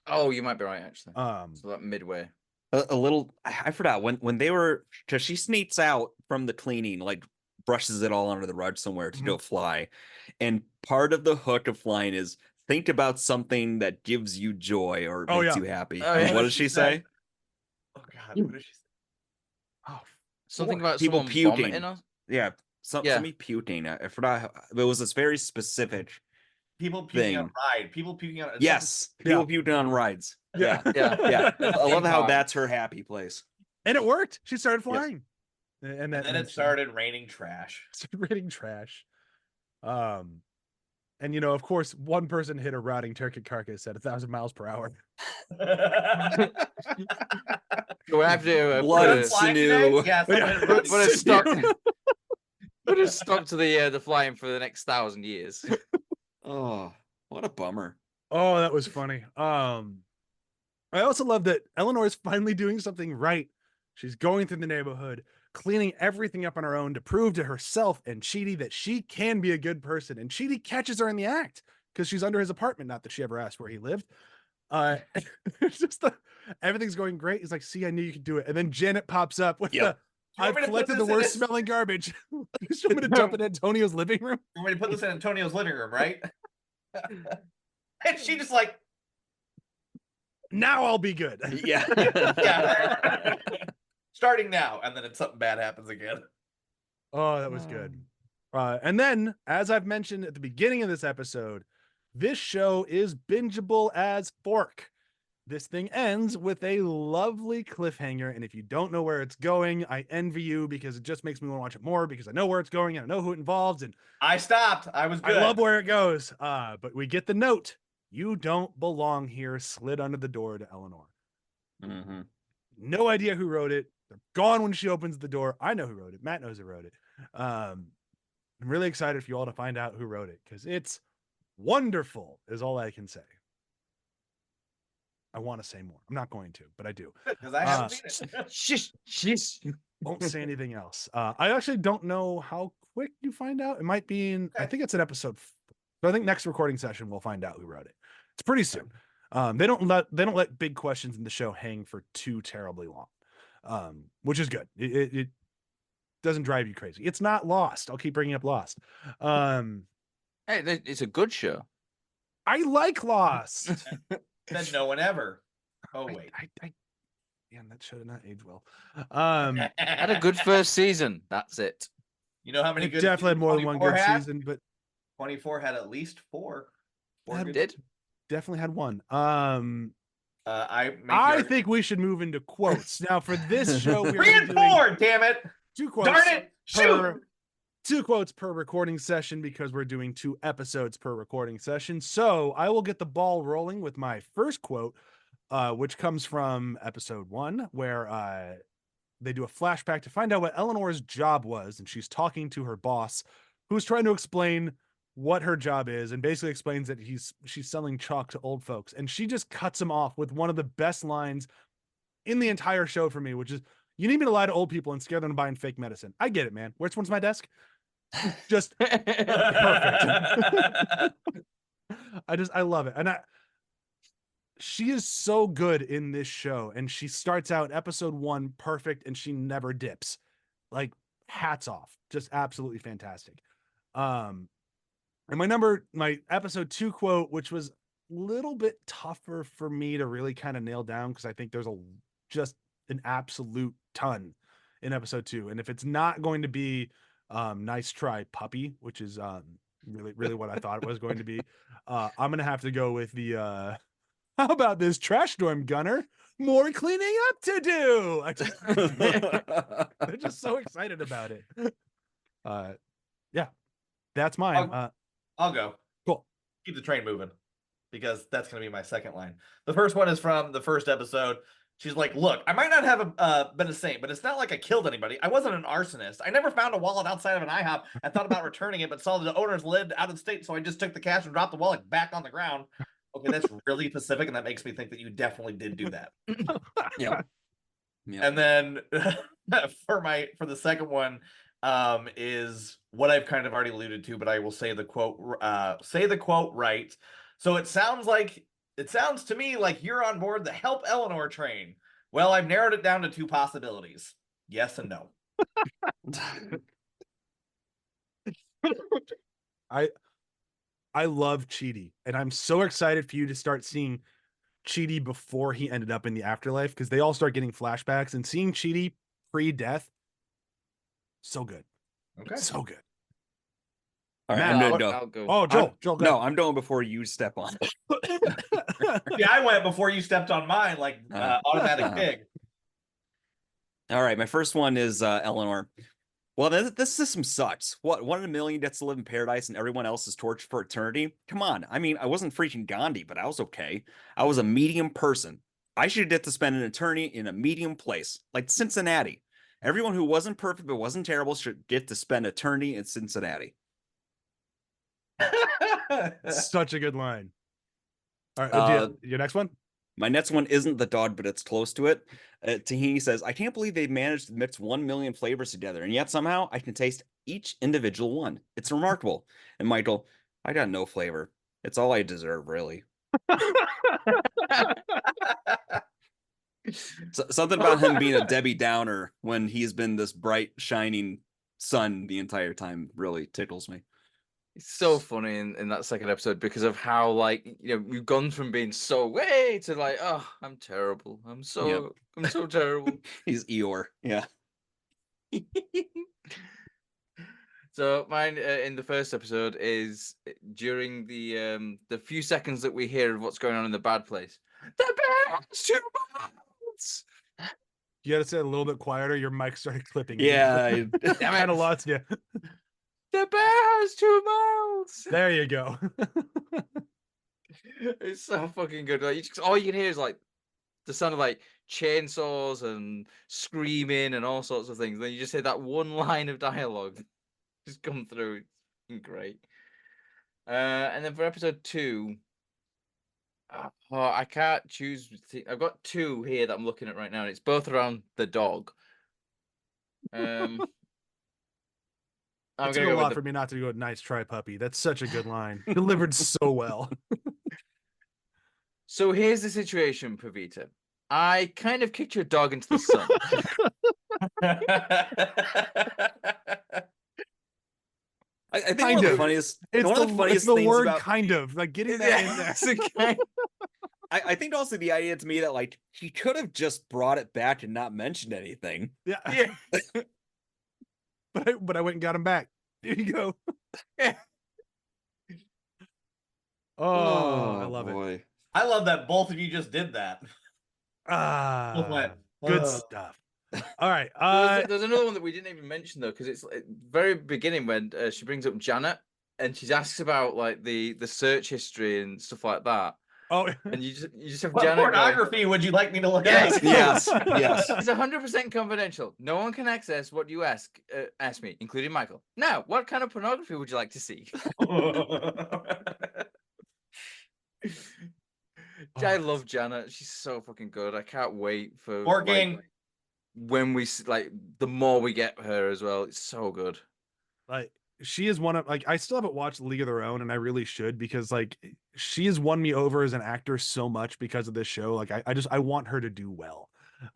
Oh, you might be right actually. So that midway. A little, I forgot when they were, because she sneaks out from the cleaning, like brushes it all under the rug somewhere to go fly. And part of the hook of flying is think about something that gives you joy or makes you happy. Oh, And yeah. what does she say? Oh God, what did she say? oh, Something about People someone puking. vomiting or Yeah, Yeah. something puking. I forgot. It was this very specific. People puking on Thing. ride. People puking on. Yes, people puking on rides. yeah. yeah. Yeah. I love how park. that's her happy place. And it worked. She started flying, and And then it started raining trash. raining trash. And of course, one person hit a rotting turkey carcass at 1,000 miles per hour. So we have to Blood put and a- sinew. Yeah, someone hit a put rotting a stop. sinew. Put a stop to the flying for the next 1,000 years. Oh, what a bummer. Oh, that was funny. I also love that Eleanor is finally doing something right. She's going through the neighborhood, cleaning everything up on her own to prove to herself and Chidi that she can be a good person. And Chidi catches her in the act because she's under his apartment. Not that she ever asked where he lived. It's just everything's going great. He's like, "See, I knew you could do it." And then Janet pops up with Yep. Do you I've want me to put collected the this in worst this- smelling garbage. Just want me to dump it in Antonio's living room. You want me to put this in Antonio's living room, right? And she just like, Now I'll be good. Yeah. yeah. Starting now, and then something bad happens again. Oh, that was good. And then, as I've mentioned at the beginning of this episode, this show is bingeable as fork. this thing ends with a lovely cliffhanger. And if you don't know where it's going, I envy you, because it just makes me want to watch it more, because I know where it's going and I know who it involves. And I stopped. I was good. I love where it goes. But we get the note, "You don't belong here," slid under the door to Eleanor. Mhm. No idea who wrote it. They're gone when she opens the door. I know who wrote it. Matt knows who wrote it. I'm really excited for you all to find out who wrote it, because it's wonderful, is all I can say. I want to say more. I'm not going to, but I do. Because I haven't seen it. Shish. Won't say anything else. I actually don't know how quick you find out. It might be in, I think it's an episode. So I think next recording session we'll find out who wrote it. It's pretty soon. They don't let big questions in the show hang for too terribly long, which is good. It doesn't drive you crazy. It's not Lost. I'll keep bringing up Lost. Hey, it's a good show. I like Lost. Said no one ever. Oh wait. Man, that show did not age well. Had a good first season. That's it. You know how many It good definitely had more than one 24 good had? season, but 24 had at least four. Had- good- Did definitely had one. I think we should move into quotes now. For this show, we're 3 and doing 4. Damn it! 2 quotes. Darn it! per- Shoot! 2 quotes per recording session, because we're doing 2 episodes per recording session. So I will get the ball rolling with my first quote, which comes from episode 1, where they do a flashback to find out what Eleanor's job was, and she's talking to her boss, who's trying to explain what her job is, and basically explains that she's selling chalk to old folks, and she just cuts him off with one of the best lines in the entire show for me, which is, "You need me to lie to old people and scare them to buying fake medicine. I get it, man. Which one's my desk?" Just perfect. I love it. And she is so good in this show, and she starts out episode 1 perfect, and she never dips. Like, hats off. Just absolutely fantastic. And my episode 2 quote, which was a little bit tougher for me to really kind of nail down, because I think there's just an absolute ton in episode 2. And if it's not going to be "Nice try, puppy," which is really what I thought it was going to be, I'm gonna have to go with the "How about this trash storm, Gunner? More cleaning up to do." They're just so excited about it. Yeah, that's mine. I'll go. Cool. Keep the train moving, because that's going to be my second line. The first one is from the first episode. She's like, "Look, I might not have been a saint, but it's not like I killed anybody. I wasn't an arsonist. I never found a wallet outside of an IHOP and thought about returning it, but saw the owners lived out of state, so I just took the cash and dropped the wallet back on the ground." Okay, that's really specific, and that makes me think that you definitely did do that. Yeah. And then for the second one, is what I've kind of already alluded to, but I will say the quote right. So it sounds to me like you're on board the help Eleanor train. Well, I've narrowed it down to 2 possibilities. Yes and no. I love Chidi, and I'm so excited for you to start seeing Chidi before he ended up in the afterlife, because they all start getting flashbacks, and seeing Chidi pre-death, so good. Okay. So good. All right, Matt, I'm gonna go. I'll go. Oh, Joel, go. No, I'm going before you step on. Yeah, I went before you stepped on mine, like automatic pig. All right, my first one is Eleanor. Well, this system sucks. What, 1 in a million gets to live in paradise and everyone else is tortured for eternity? Come on. I mean, I wasn't freaking Gandhi, but I was okay. I was a medium person. I should get to spend an eternity in a medium place, like Cincinnati. Everyone who wasn't perfect but wasn't terrible should get to spend eternity in Cincinnati. Such a good line. All right, your next one? My next one isn't the dog, but it's close to it. Tahini says, "I can't believe they've managed to mix 1 million flavors together, and yet somehow I can taste each individual one. It's remarkable." And Michael, "I got no flavor. It's all I deserve, really." Something about him being a Debbie Downer when he's been this bright, shining sun the entire time really tickles me. It's so funny in that second episode, because of how, like, we've gone from being so way to like, "Oh, I'm terrible. I'm so terrible." He's Eeyore. Yeah. So mine in the first episode is during the few seconds that we hear of what's going on in the bad place. The bear has 2 mouths. You gotta say it a little bit quieter. Your mic started clipping. Yeah. Kind of lost you. The bear has 2 mouths. There you go. It's so fucking good. Like, all you can hear is like the sound of like chainsaws and screaming and all sorts of things. Then you just hear that one line of dialogue just come through. It's fucking great. And then for episode 2, I can't choose. I've got 2 here that I'm looking at right now, and it's both around the dog. I'm It's gonna a go lot with for me not to go nice try puppy. That's such a good line. Delivered so well. So here's the situation, Pavita. I kind of kicked your dog into the sun. I think Kind one of the of. funniest, It's one of the it's funniest the things word about kind of like getting that in there. It's a kind- I think also the idea to me that like he could have just brought it back and not mentioned anything. Yeah. yeah. But I went and got him back. There you go. Yeah. Oh, I love it. boy. I love that both of you just did that. Both Ah, went, good "Ugh." stuff. All right. There's another one that we didn't even mention though, because it's very beginning when she brings up Janet and she asks about like the search history and stuff like that, Oh, and you just have What Janet go, pornography would you like me to look Yes, at? Yes, yes. It's 100% confidential. No one can access what you ask me, including Michael. Now, what kind of pornography would you like to see? I love Janet. She's so fucking good. I can't wait for Working. like, when we like the more we get her as well. It's so good. like she is one of like I still haven't watched League of Their Own, and I really should because like she has won me over as an actor so much because of this show. Like I want her to do well.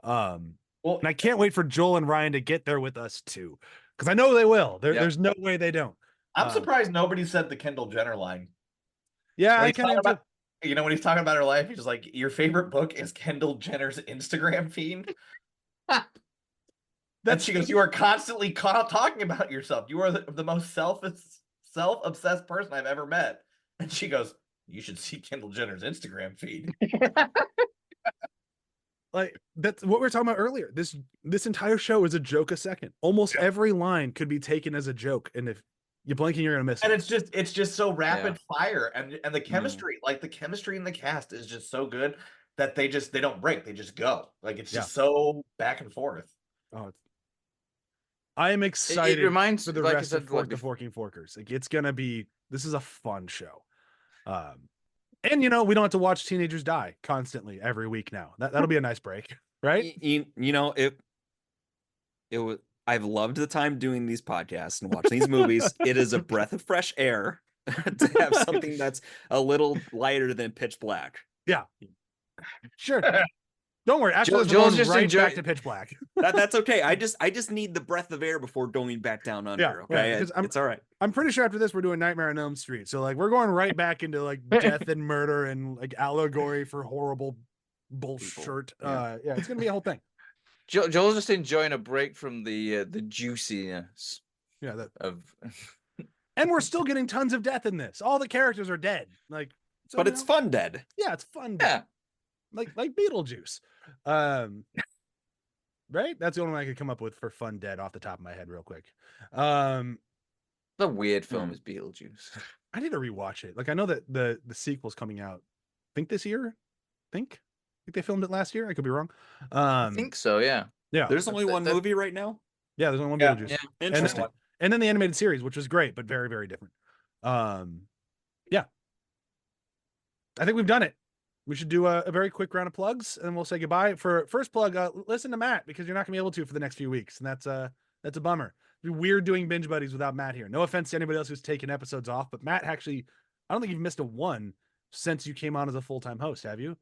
Well, And I can't wait for Joel and Ryan to get there with us too, because I know they will. There's no way they don't. I'm surprised nobody said the Kendall Jenner line. Yeah, When I he's kind talking of. about, when he's talking about her life, he's like, "Your favorite book is Kendall Jenner's Instagram feed." And she goes, "You are constantly talking about yourself. You are the most self-obsessed person I've ever met." And she goes, "You should see Kendall Jenner's Instagram feed." Like that's what we were talking about earlier. This entire show is a joke a second. Almost every line could be taken as a joke, and if you blink, you're gonna miss And it. it's just so rapid fire, and the chemistry, like the chemistry in the cast is just so good that they don't break, they just go. Like it's just so back and forth. Oh, I am excited. It reminds, for the like I rest of said, Fork the Forking Forkers. Like it's gonna be. This is a fun show. And we don't have to watch teenagers die constantly every week now. That'll be a nice break, right? You know, it was. I've loved the time doing these podcasts and watching these movies. It is a breath of fresh air to have something that's a little lighter than Pitch Black. Yeah, sure. Don't worry. After this, we're Joel's going just right back to Pitch Black. That's okay. I just need the breath of air before going back down under. Okay, it's all right. I'm pretty sure after this we're doing Nightmare on Elm Street. So like we're going right back into like death and murder and like allegory for horrible bullshit. Yeah, it's gonna be a whole thing. Joel's just enjoying a break from the juiciness. Yeah, of. And we're still getting tons of death in this. All the characters are dead. Like, so, but it's fun dead. Yeah, it's fun. Yeah. Dead. Like Beetlejuice. Right? That's the only one I could come up with for fun dead off the top of my head real quick. The weird film is Beetlejuice. I need to rewatch it. Like I know that the sequel's coming out. Think this year? Think they filmed it last year. I could be wrong. I think so. Yeah. Yeah. There's only one movie right now. Yeah, there's only one Beetlejuice. Yeah. Interesting. And then the animated series, which was great, but very, very different. Yeah. I think we've done it. We should do a very quick round of plugs, and we'll say goodbye. For first plug, listen to Matt because you're not gonna be able to for the next few weeks, and that's a bummer. It'd be weird doing Binge Buddies without Matt here. No offense to anybody else who's taken episodes off, but Matt actually, I don't think you've missed a one since you came on as a full-time host, have you?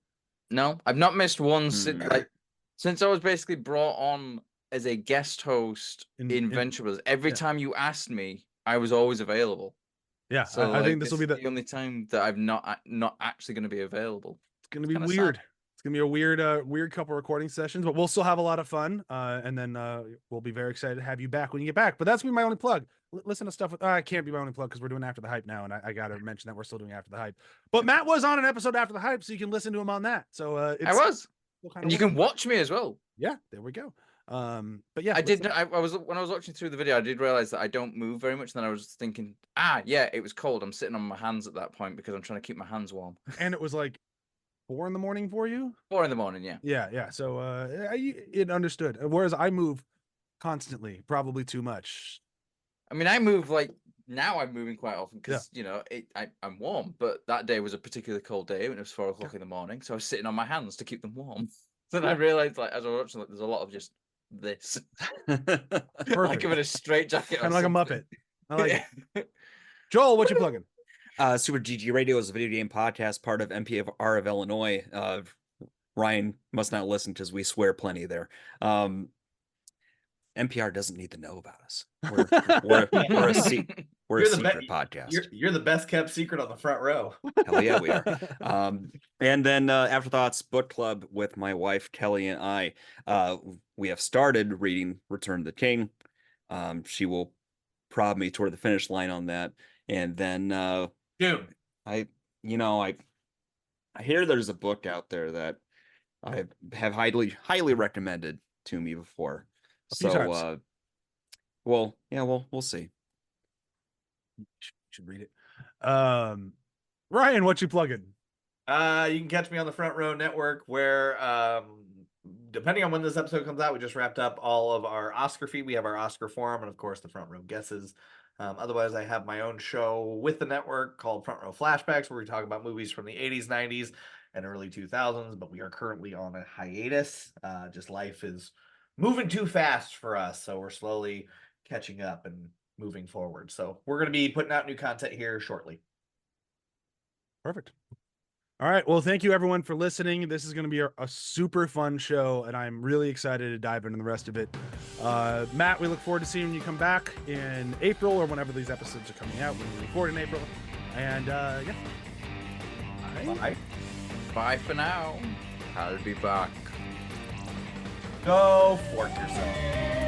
No, I've not missed one since I was basically brought on as a guest host in Venture Brothers. Every time you asked me, I was always available. Yeah, so I think this will be the only time that I'm not actually going to be available. It's going to be weird. Sad. It's going to be a weird couple recording sessions, but we'll still have a lot of fun. And then we'll be very excited to have you back when you get back. But that's gonna be my only plug. listen to stuff with. I can't be my only plug because we're doing After the Hype now, and I got to mention that we're still doing After the Hype. But Matt was on an episode After the Hype, so you can listen to him on that. So it's I was, still kinda and you can watch me as well. Yeah, there we go. But yeah, I did. I was when I was watching through the video, I did realize that I don't move very much. And then I was thinking, yeah, it was cold. I'm sitting on my hands at that point because I'm trying to keep my hands warm. And it was like 4 a.m. for you. 4 a.m. Yeah. Yeah. So it understood. Whereas I move constantly, probably too much. I mean, I move like now. I'm moving quite often because I'm warm. But that day was a particularly cold day, and it was 4 o'clock in the morning. So I was sitting on my hands to keep them warm. Then I realized, like, as I was watching, like, there's a lot of just this. Like giving a straight jacket. Kind of like a Muppet. I like it. Joel, what you plugging? Super GG Radio is a video game podcast, part of NPR of Illinois. Ryan must not listen because we swear plenty there. NPR doesn't need to know about us. We're a secret podcast. You're the best kept secret on the front row. Hell yeah, we are. And then Afterthoughts Book Club with my wife Kelly and I. We have started reading Return of the King. She will prod me toward the finish line on that. And then June. I hear there's a book out there that I have highly recommended to me before. So we'll see. You should read it. Ryan, what you plugging? You can catch me on the Front Row Network, where depending on when this episode comes out, we just wrapped up all of our Oscar feed. We have our Oscar forum, and of course the Front Row Guesses. Otherwise, I have my own show with the network called Front Row Flashbacks, where we talk about movies from the 80s, 90s, and early 2000s. But we are currently on a hiatus. Just life is moving too fast for us, so we're slowly catching up and moving forward. So we're going to be putting out new content here shortly. Perfect. All right. Well, thank you everyone for listening. This is going to be a super fun show, and I'm really excited to dive into the rest of it. Matt, we look forward to seeing you come back in April or whenever these episodes are coming out. When we record in April. And yeah. Bye. Bye for now. I'll be back. Go fork yourself.